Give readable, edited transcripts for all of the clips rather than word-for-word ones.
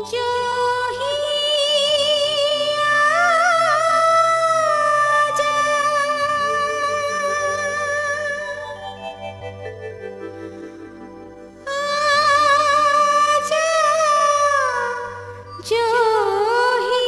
जो ही आजा, आजा, जो ही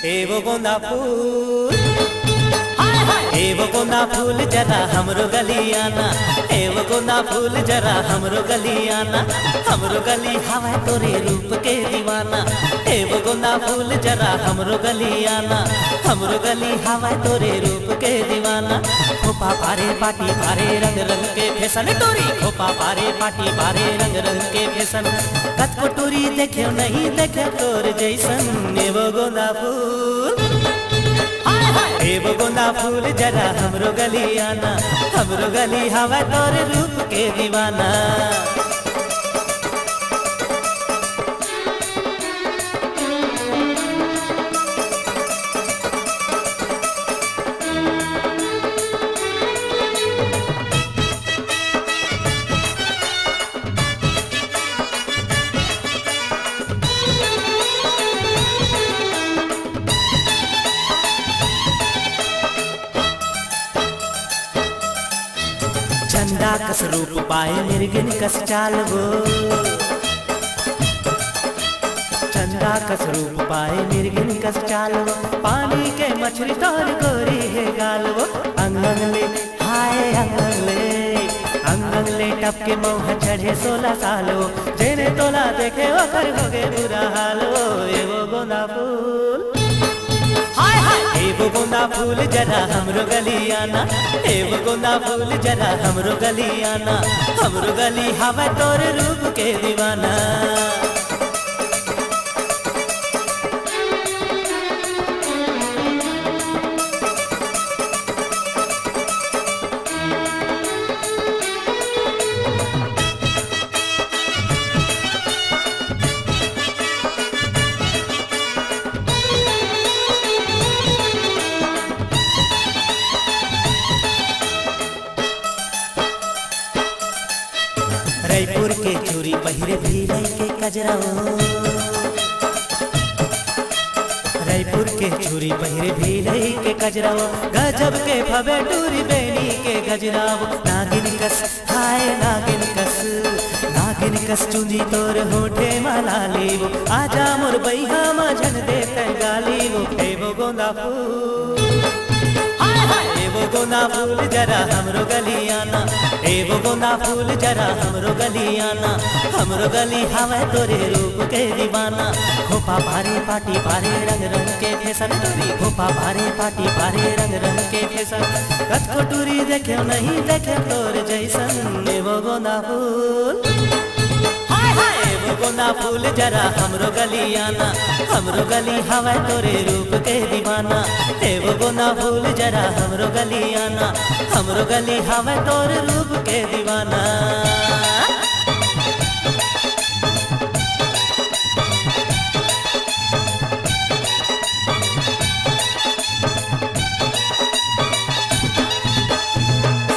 ए वो गोंदा फूल, ए वो गोंदा फूल जरा हमरो गली आना। ए वो गोंदा फूल जरा हमरो गली आना। हमरो गली हवा तोरे रूप के दीवाना। ए वो गोंदा फूल जरा हमरो गली आना। हमरो गली हवा तोरे रूप के दीवाना। खोपा पारे पाटी पारे रंग रंग के फैशन तोरी। खोपा पारे पाटी पारे रंग रंग के फैशन। कटकोटोरी देखे नहीं देखे तोर जैसन। ए वो गोंदा फूल, ए वो गोंदा फूल जरा हमरो गली आना। हमरो गली हवा तोरे रूप के दीवाना। चंदा कस रूप पाए मिर्गिन कस चाल वो। चंदा कस रूप पाए मिर्गिन कस चाल वो। पानी के मछली तोर गोरी है गाल वो। अंगन ले हाय अंगन ले टप के मोह चढ़े 16 साल वो। जेने तोला देखे ओकर हो गए बुरा हाल वो। ए वो गोंदा फूल, ए वो गोंदा फूल जरा हमरो गली आना। ए वो गोंदा फूल जरा हमरो गली आना। हमरो गली हवा तोर रूप के दीवाना। रायपुर के चूड़ी पहिरे भीलई के कजराओ। रायपुर के चूड़ी पहिरे भीलई के कजराओ। गजब के भवे टूरी बेनी के गजराओ। नागिन कस हाय नागिन कस, नागिन कस चुंदी तोर होठे माला लीवो। आजा मोर बैहा मझन दे गाली वो। ए वो गोंदा फूल, गोना फूल जरा हमरो गलियाना, एवो गोना फूल जरा हमरो गलियाना। हमरो गली हवे तोरे रूप के दीवाना, खोपा भारे पाटी भारे रंग रंग के फेसन तोरी, खोपा भारे पाटी भारे रंग रंग के फेसन। कटकोटूरी देखे नहीं देखे तोर जैसन, एवो गोना फूल, एवो गोना फूल जरा हमरो गलियाना। हमरो गली हवा तोरे रूप के दीवाना, एवो गोना फूल जरा हमरो गलियाना। हमरो गली हवा तोरे रूप के दीवाना।